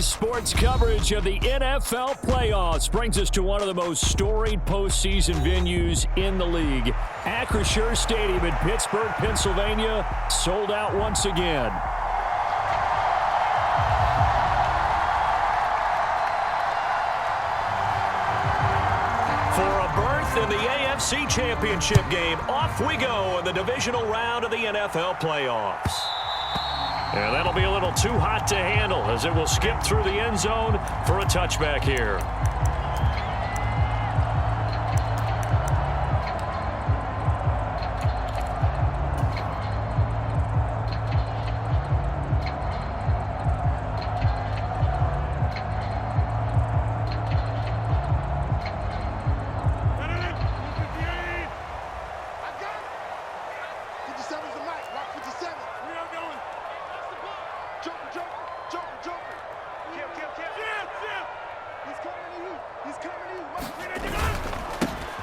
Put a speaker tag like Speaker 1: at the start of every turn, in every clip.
Speaker 1: Sports coverage of the NFL playoffs brings us to one of the most storied postseason venues in the league. Acrisure Stadium in Pittsburgh, Pennsylvania, sold out once again. For a berth in the AFC Championship game, off we go in the divisional round of the NFL playoffs. And that'll be a little too hot to handle as it will skip through the end zone for a touchback here.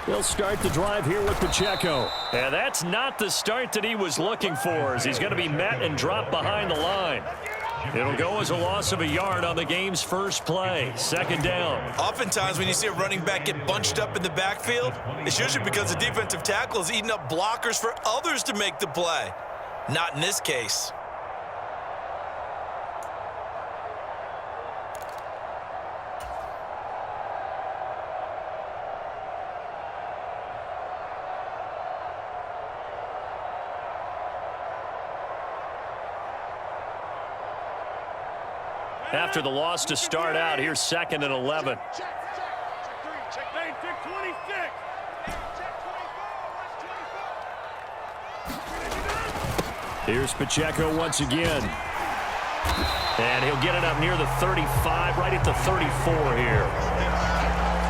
Speaker 1: He'll start the drive here with Pacheco. And that's not the start that he was looking for, as he's going to be met and dropped behind the line. It'll go as a loss of a yard on the game's first play. Second down.
Speaker 2: Oftentimes when you see a running back get bunched up in the backfield, it's usually because the defensive tackle is eating up blockers for others to make the play. Not in this case.
Speaker 1: After the loss to start out, here's 2nd and 11. Here's Pacheco once again. And he'll get it up near the 35, right at the 34 here.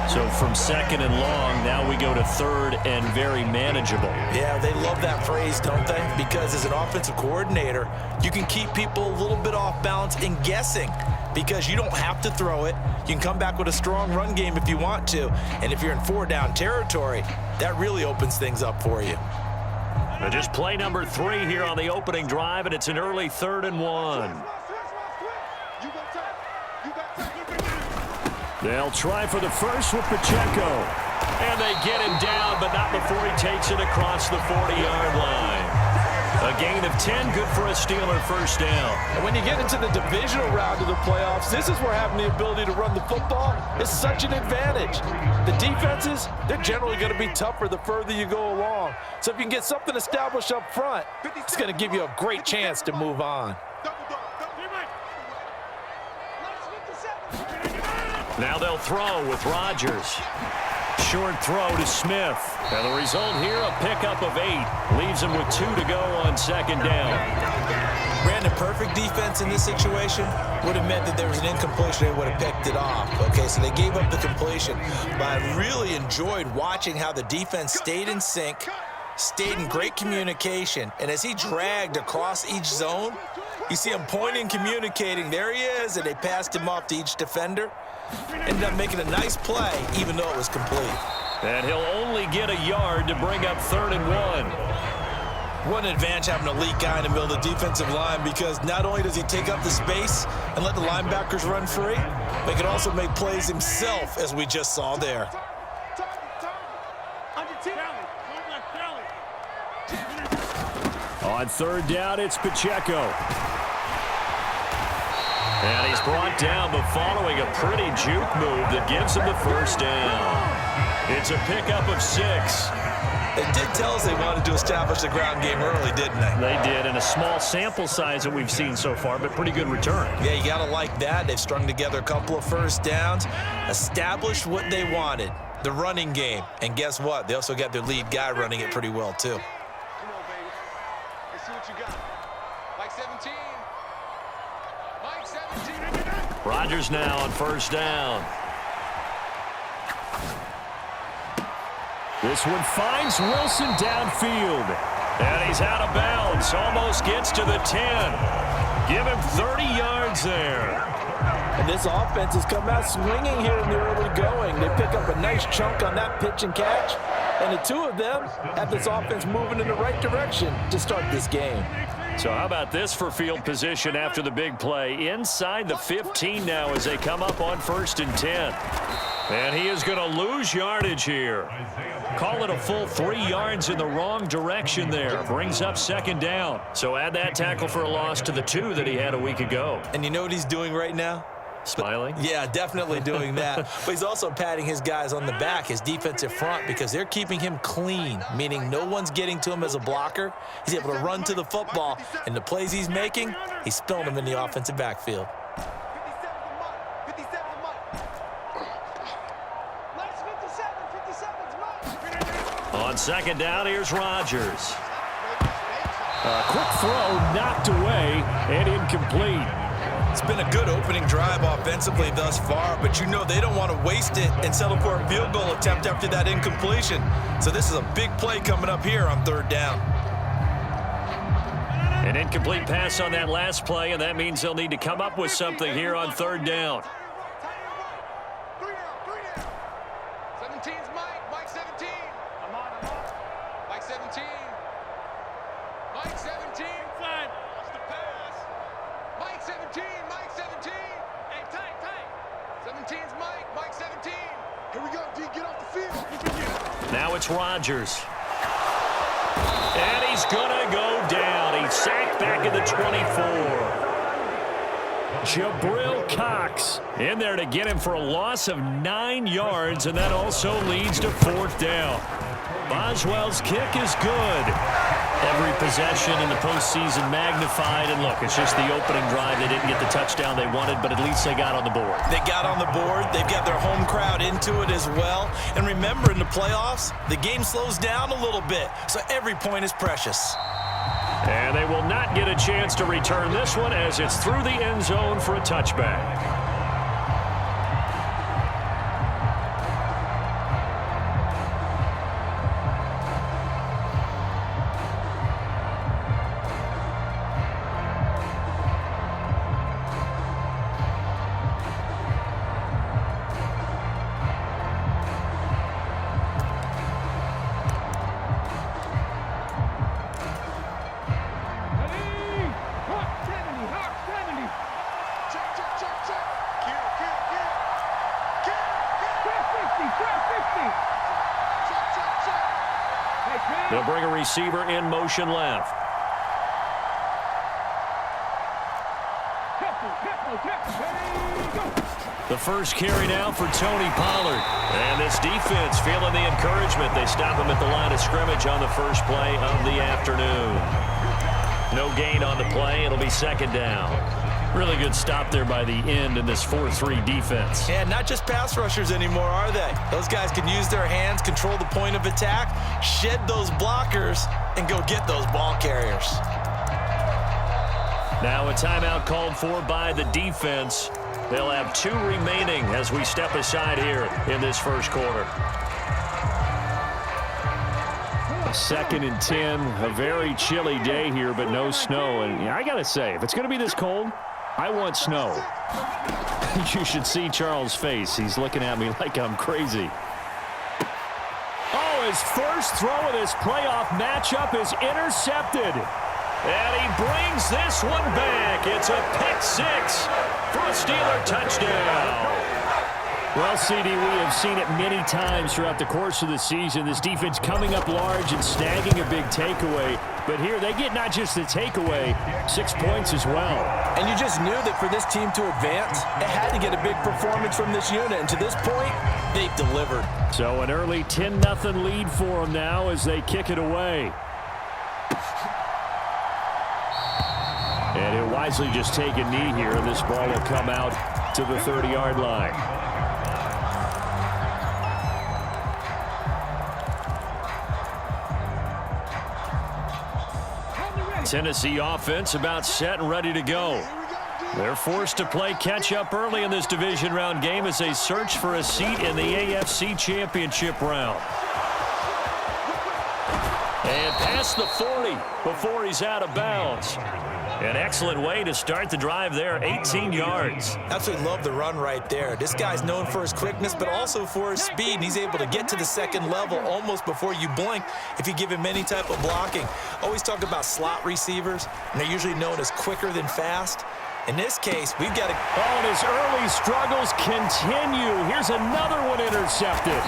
Speaker 1: So from 2nd and long, now we go to 3rd and very manageable.
Speaker 2: Yeah, they love that phrase, don't they? Because as an offensive coordinator, you can keep people a little bit off balance and guessing because you don't have to throw it. You can come back with a strong run game if you want to. And if you're in 4-down territory, that really opens things up for you.
Speaker 1: And just play number 3 here on the opening drive, and it's an early 3rd and 1. They'll try for the first with Pacheco. And they get him down, but not before he takes it across the 40-yard line. A gain of 10, good for a Steeler first down.
Speaker 3: And when you get into the divisional round of the playoffs, this is where having the ability to run the football is such an advantage. The defenses, they're generally going to be tougher the further you go along. So if you can get something established up front, it's going to give you a great chance to move on.
Speaker 1: Now they'll throw with Rodgers. Short throw to Smith. And the result here, a pickup of 8. Leaves him with 2 to go on 2nd down.
Speaker 2: Brandon, perfect defense in this situation would have meant that there was an incompletion. They would have picked it off. Okay, so they gave up the completion. But I really enjoyed watching how the defense stayed in sync, stayed in great communication. And as he dragged across each zone, you see him pointing, communicating. There he is, and they passed him off to each defender. Ended up making a nice play, even though it was complete.
Speaker 1: And he'll only get a yard to bring up 3rd and 1.
Speaker 2: What an advantage having an elite guy in the middle of the defensive line, because not only does he take up the space and let the linebackers run free, but he can also make plays himself, as we just saw there.
Speaker 1: On 3rd down, it's Pacheco. And he's brought down, but following a pretty juke move that gives him the first down. It's a pickup of 6.
Speaker 2: It did tell us they wanted to establish the ground game early, didn't they?
Speaker 1: They did, and a small sample size that we've seen so far, but pretty good return.
Speaker 2: Yeah, you got to like that. They've strung together a couple of first downs, established what they wanted, the running game. And guess what? They also got their lead guy running it pretty well, too.
Speaker 4: Come on, baby. Let's see what you got. Mike 17. Mike 17.
Speaker 1: Rodgers now on 1st down. This one finds Wilson downfield. And he's out of bounds. Almost gets to the 10. Give him 30 yards there.
Speaker 3: And this offense has come out swinging here in the early going. They pick up a nice chunk on that pitch and catch. And the two of them have this offense moving in the right direction to start this game.
Speaker 1: So how about this for field position after the big play? Inside the 15 now as they come up on 1st and 10. And he is going to lose yardage here. Call it a full 3 yards in the wrong direction there. Brings up 2nd down. So add that tackle for a loss to the 2 that he had a week ago.
Speaker 2: And you know what he's doing right now?
Speaker 1: Smiling?
Speaker 2: Yeah, definitely doing that. But he's also patting his guys on the back, his defensive front, because they're keeping him clean, meaning no one's getting to him as a blocker. He's able to run to the football, and the plays he's making, he's spilling them in the offensive backfield.
Speaker 1: On 2nd down, here's Rodgers. A quick throw knocked away and incomplete.
Speaker 2: It's been a good opening drive offensively thus far, but you know they don't want to waste it and settle for a field goal attempt after that incompletion. So this is a big play coming up here on 3rd down.
Speaker 1: An incomplete pass on that last play, and that means they'll need to come up with something here on 3rd down.
Speaker 4: 17's Mike. Mike 17. Mike 17. Mike 17. What's the pass? Mike 17. Mike 17. Hey, tight. 17's Mike. Mike 17. Here we go, D. Get off the field.
Speaker 1: Now it's Rodgers. And he's going to go down. He's sacked back at the 24. Jabril Cox in there to get him for a loss of 9 yards, and that also leads to 4th down. Boswell's kick is good. Every possession in the postseason magnified, and look, it's just the opening drive. They didn't get the touchdown they wanted, but at least they got on the board.
Speaker 2: They got on the board. They've got their home crowd into it as well. And remember, in the playoffs, the game slows down a little bit, so every point is precious.
Speaker 1: And they will not get a chance to return this one as it's through the end zone for a touchback. They'll bring a receiver in motion left. The first carry now for Tony Pollard. And this defense feeling the encouragement. They stop him at the line of scrimmage on the first play of the afternoon. No gain on the play. It'll be 2nd down. Really good stop there by the end in this 4-3 defense.
Speaker 2: Yeah, not just pass rushers anymore, are they? Those guys can use their hands, control the point of attack, shed those blockers, and go get those ball carriers.
Speaker 1: Now a timeout called for by the defense. They'll have 2 remaining as we step aside here in this first quarter. 2nd and 10, a very chilly day here, but no snow. And I got to say, if it's going to be this cold, I want snow. You should see Charles' face. He's looking at me like I'm crazy. Oh, his first throw of this playoff matchup is intercepted. And he brings this one back. It's a pick 6 for a Steeler touchdown. Well, CD, we have seen it many times throughout the course of the season. This defense coming up large and snagging a big takeaway. But here they get not just the takeaway, 6 points as well.
Speaker 3: And you just knew that for this team to advance, it had to get a big performance from this unit. And to this point, they've delivered.
Speaker 1: So an early 10-0 lead for them now as they kick it away. And he'll wisely just take a knee here, and this ball will come out to the 30-yard line. Tennessee offense about set and ready to go. They're forced to play catch-up early in this division round game as they search for a seat in the AFC Championship round. And past the 40 before he's out of bounds. An excellent way to start the drive there, 18 yards.
Speaker 2: Absolutely love the run right there. This guy's known for his quickness, but also for his speed. And he's able to get to the second level almost before you blink if you give him any type of blocking. Always talk about slot receivers, and they're usually known as quicker than fast. In this case, we've got to...
Speaker 1: Oh, and his early struggles continue. Here's another one intercepted.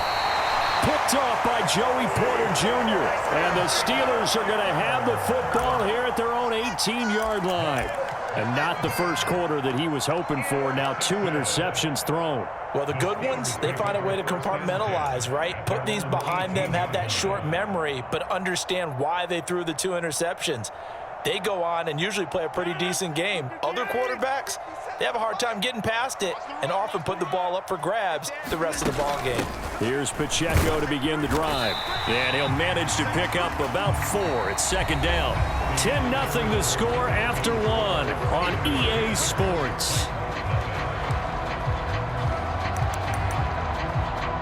Speaker 1: Picked off by Joey Porter Jr. And the Steelers are going to have the football here at their own 18-yard line. And not the first quarter that he was hoping for. Now 2 interceptions thrown.
Speaker 2: Well, the good ones, they find a way to compartmentalize, right? Put these behind them, have that short memory, but understand why they threw the 2 interceptions. They go on and usually play a pretty decent game. Other quarterbacks, they have a hard time getting past it and often put the ball up for grabs the rest of the ball game.
Speaker 1: Here's Pacheco to begin the drive. And he'll manage to pick up about 4. It's second down. 10-0 the score after 1 on EA Sports.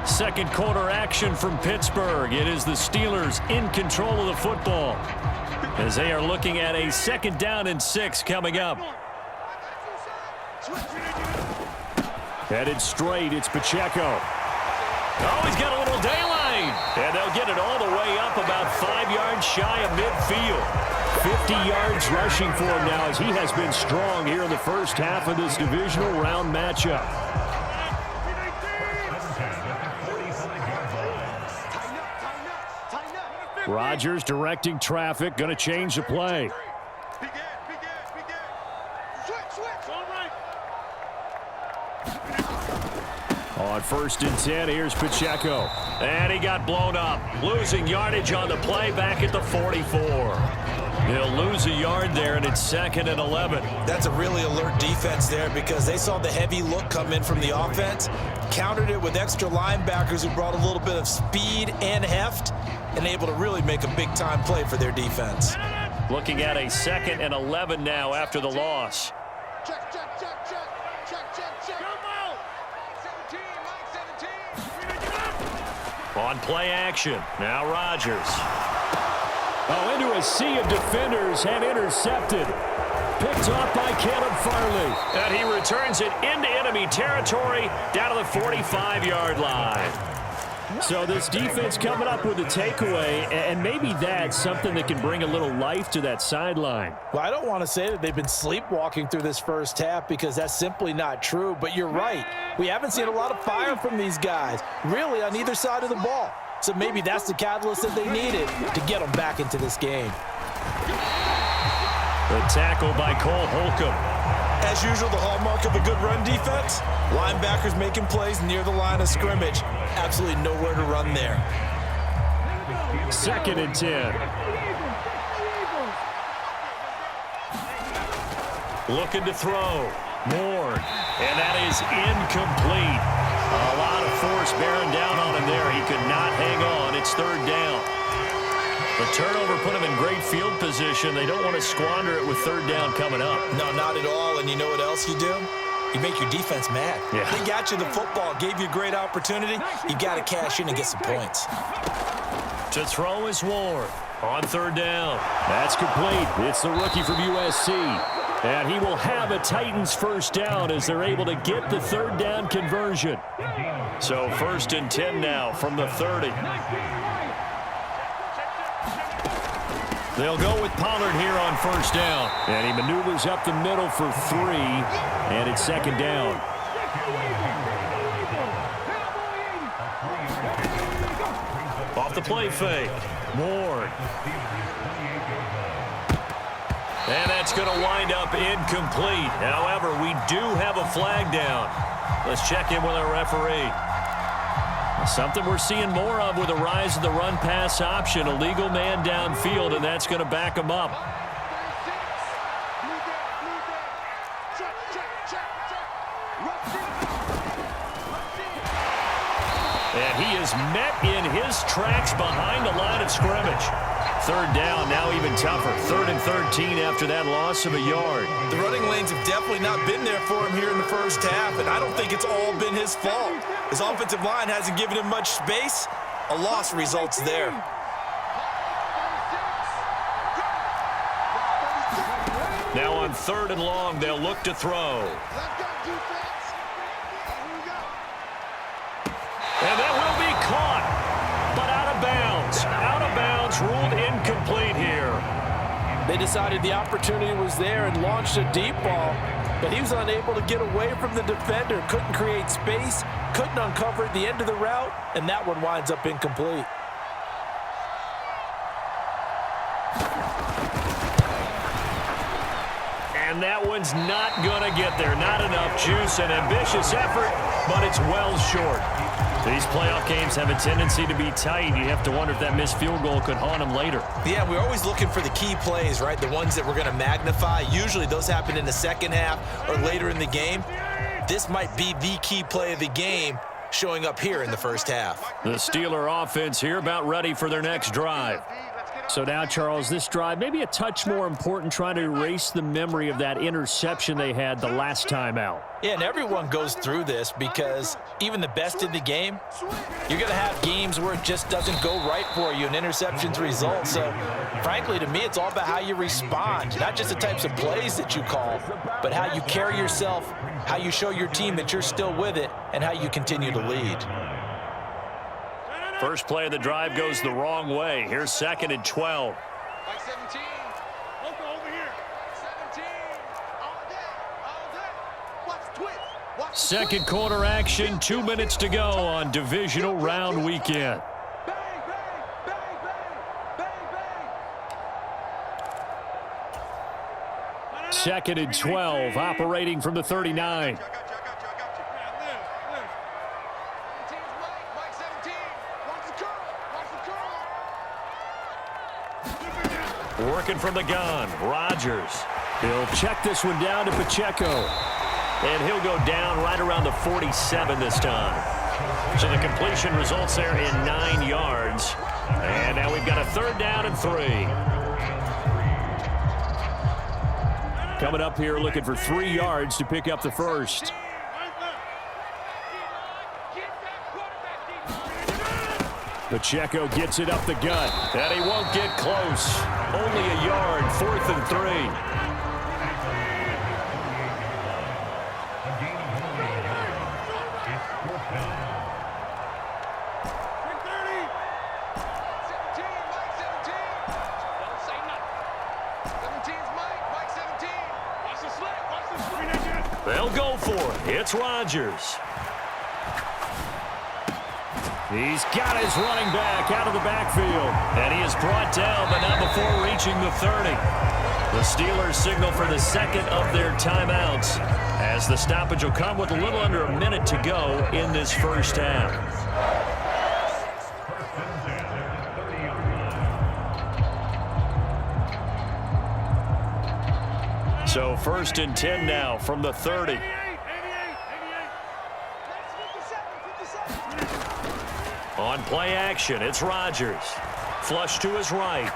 Speaker 1: Second quarter action from Pittsburgh. It is the Steelers in control of the football as they are looking at a 2nd down and 6 coming up. Headed straight, it's Pacheco. Oh, he's got a little daylight. And they'll get it all the way up about 5 yards shy of midfield. 50 yards rushing for him now as he has been strong here in the first half of this divisional round matchup. Rodgers directing traffic, going to change the play. On 1st and 10, here's Pacheco. And he got blown up. Losing yardage on the play back at the 44. He'll lose a yard there, and it's 2nd and 11.
Speaker 2: That's a really alert defense there because they saw the heavy look come in from the offense, countered it with extra linebackers who brought a little bit of speed and heft, and able to really make a big-time play for their defense.
Speaker 1: Looking at a 2nd and 11 now after the loss.
Speaker 4: Check, check, check, check. Check, check, check. Come out. 17, Mike 17.
Speaker 1: On play action, now Rodgers. Oh, into a sea of defenders and intercepted. Picked off by Caleb Farley. And he returns it into enemy territory down to the 45-yard line. So this defense coming up with a takeaway, and maybe that's something that can bring a little life to that sideline.
Speaker 3: Well, I don't want to say that they've been sleepwalking through this first half because that's simply not true, but you're right. We haven't seen a lot of fire from these guys, really on either side of the ball. So maybe that's the catalyst that they needed to get them back into this game.
Speaker 1: The tackle by Cole Holcomb.
Speaker 2: As usual, the hallmark of a good run defense, linebackers making plays near the line of scrimmage. Absolutely nowhere to run there.
Speaker 1: 2nd and 10. Looking to throw. Moore. And that is incomplete. A lot of force bearing down on him there. He could not hang on. It's 3rd down. The turnover put him in great field position. They don't want to squander it with 3rd down coming up.
Speaker 2: No, not at all. And you know what else you do? You make your defense mad.
Speaker 1: Yeah.
Speaker 2: They got you the football, gave you a great opportunity. You got to cash in and get some points.
Speaker 1: To throw is Ward. On 3rd down. That's complete. It's the rookie from USC. And he will have a Titans 1st down as they're able to get the 3rd down conversion. So 1st and 10 now from the 30. They'll go with Pollard here on 1st down. And he maneuvers up the middle for 3. And it's 2nd down. Off the play fake. Ward. And that's going to wind up incomplete. However, we do have a flag down. Let's check in with our referee. Something we're seeing more of with the rise of the run-pass option. A legal man downfield, and that's going to back him up. And he is met in his tracks behind the line of scrimmage. 3rd down, now even tougher. 3rd and 13 after that loss of a yard.
Speaker 2: The running lanes have definitely not been there for him here in the first half, and I don't think it's all been his fault. His offensive line hasn't given him much space. A loss results there.
Speaker 1: Now on 3rd and long. They'll look to throw.
Speaker 4: Let's go, defense. Here we go.
Speaker 1: And that will be caught, but out of bounds. Out of bounds, ruled incomplete here.
Speaker 3: They decided the opportunity was there and launched a deep ball, but he was unable to get away from the defender, couldn't create space, couldn't uncover the end of the route, and that one winds up incomplete.
Speaker 1: And that one's not going to get there. Not enough juice, an ambitious effort, but it's well short. These playoff games have a tendency to be tight. You have to wonder if that missed field goal could haunt them later.
Speaker 2: Yeah, we're always looking for the key plays, right? The ones that we're going to magnify. Usually those happen in the second half or later in the game. This might be the key play of the game showing up here in the first half.
Speaker 1: The Steeler offense here about ready for their next drive. So now, Charles, this drive maybe a touch more important, trying to erase the memory of that interception they had the last time out.
Speaker 2: Yeah, and everyone goes through this because even the best in the game, you're going to have games where it just doesn't go right for you, and interceptions result. So, frankly, to me, it's all about how you respond, not just the types of plays that you call, but how you carry yourself, how you show your team that you're still with it, and how you continue to lead.
Speaker 1: First play of the drive goes the wrong way. Here's 2nd and 12.
Speaker 4: Mike 17. Local over here. 17. All day. All day. Watch the twist. Watch the
Speaker 1: Second
Speaker 4: twist.
Speaker 1: quarter action, 2 minutes to go on divisional round weekend.
Speaker 4: Bang, bang, bang, bang, bang, bang.
Speaker 1: 2nd and 12, operating from the 39. Working from the gun, Rodgers. He'll check this one down to Pacheco. And he'll go down right around the 47 this time. So the completion results there in 9 yards. And now we've got a 3rd down and 3. Coming up here looking for 3 yards to pick up the first. Pacheco gets it up the gut, and he won't get close. Only a yard, 4th and 3. They'll go for it. It's Rodgers. He's got his running back out of the backfield. And he is brought down, but not before reaching the 30. The Steelers signal for the 2nd of their timeouts, as the stoppage will come with a little under a minute to go in this first half. So 1st and 10 now from the 30. On play action, it's Rodgers. Flush to his right.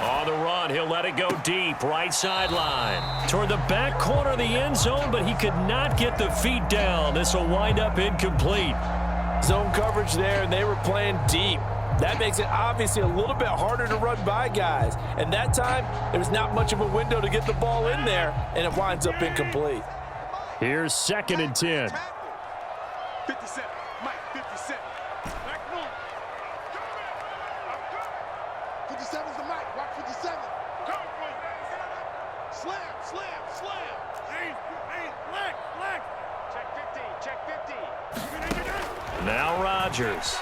Speaker 1: On the run, he'll let it go deep, right sideline. Toward the back corner of the end zone, but he could not get the feet down. This will wind up incomplete.
Speaker 3: Zone coverage there, and they were playing deep. That makes it obviously a little bit harder to run by guys. And that time, there's not much of a window to get the ball in there, and it winds up incomplete.
Speaker 1: Here's 2nd and 10.
Speaker 4: 57. Mike, 57. 57's the mic. Watch 57. Slam, slam, slam. Hey, leg. Check 50.
Speaker 1: Now Rodgers.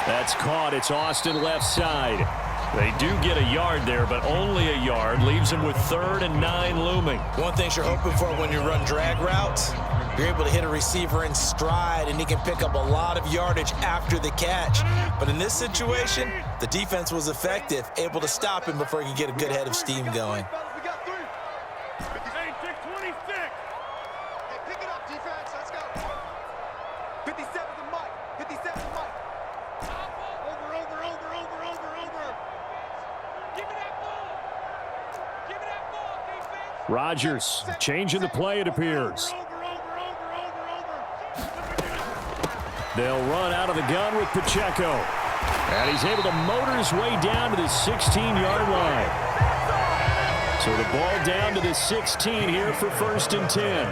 Speaker 1: That's caught. It's Austin left side. They do get a yard there, but only a yard. Leaves him with 3rd and 9 looming.
Speaker 2: One thing you're hoping for when you run drag routes, you're able to hit a receiver in stride, and he can pick up a lot of yardage after the catch. But in this situation, the defense was effective, able to stop him before he could get a good head of steam going.
Speaker 4: We got 3. Hey, pick 26. Hey, pick it up, defense. Let's go. 57 the mic. 57 the mic. Over. Give me that ball. Give me that ball, defense.
Speaker 1: Rodgers changing the play, it appears.
Speaker 4: Over.
Speaker 1: They'll run out of the gun with Pacheco. And he's able to motor his way down to the 16-yard line. So the ball down to the 16 here for 1st and 10.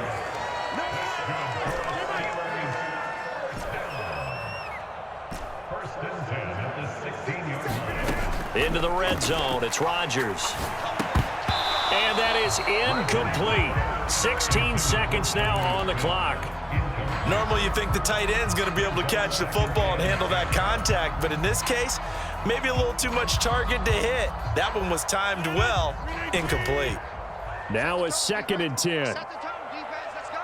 Speaker 1: Into the red zone. It's Rodgers. And that is incomplete. 16 seconds now on the clock.
Speaker 2: Normally, you think the tight end's going to be able to catch the football and handle that contact, but in this case, maybe a little too much target to hit. That one was timed well. Incomplete.
Speaker 1: Now a 2nd and 10.
Speaker 4: Set the tone, defense. Let's go.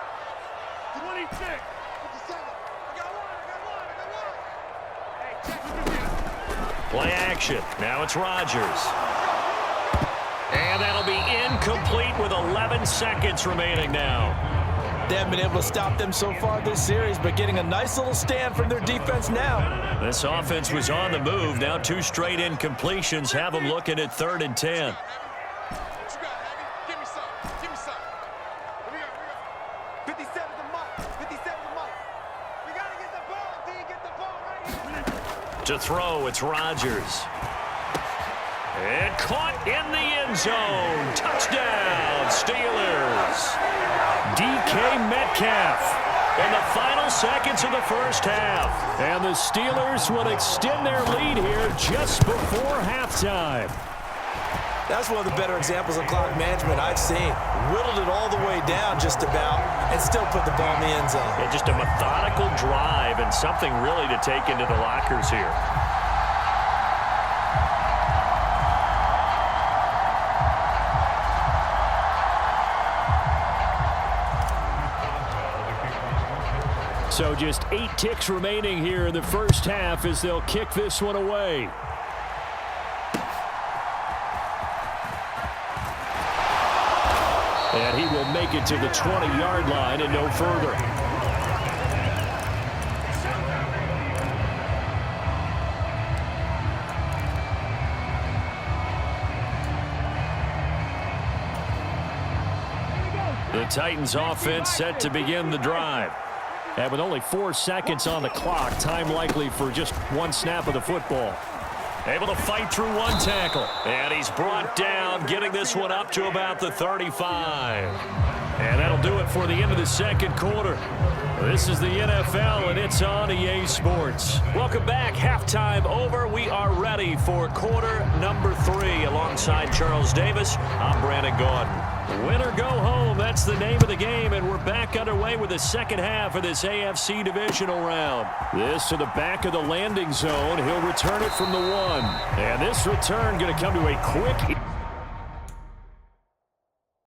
Speaker 4: 26. 57. I got one. Hey, check.
Speaker 1: Play action. Now it's Rodgers. And that'll be incomplete with 11 seconds remaining now.
Speaker 3: They haven't been able to stop them so far this series, but getting a nice little stand from their defense now.
Speaker 1: This offense was on the move. Now 2 straight incompletions have them looking at 3rd and 10.
Speaker 4: What you got, Abby? Give me some. Give me some. What we got? 57 the mark. 57 the mark. We got to get the ball, D. Get the ball right here.
Speaker 1: To throw, it's Rodgers. And caught in the end zone. Touchdown, Steelers. DK Metcalf in the final seconds of the first half. And the Steelers will extend their lead here just before halftime.
Speaker 3: That's one of the better examples of clock management I've seen. Whittled it all the way down just about and still put the ball in the end zone.
Speaker 1: Yeah, just a methodical drive and something really to take into the lockers here. So just 8 ticks remaining here in the first half as they'll kick this one away. And he will make it to the 20-yard line and no further. The Titans offense set to begin the drive. And with only 4 seconds on the clock, time likely for just 1 snap of the football. Able to fight through 1 tackle. And he's brought down, getting this one up to about the 35. And that'll do it for the end of the 2nd quarter. This is the NFL, and it's on EA Sports. Welcome back. Halftime over. We are ready for quarter number 3. Alongside Charles Davis, I'm Brandon Gordon. Win or go home, that's the name of the game, and we're back underway with the second half of this AFC divisional round. This to the back of the landing zone. He'll return it from the 1. And this return going to come to a quick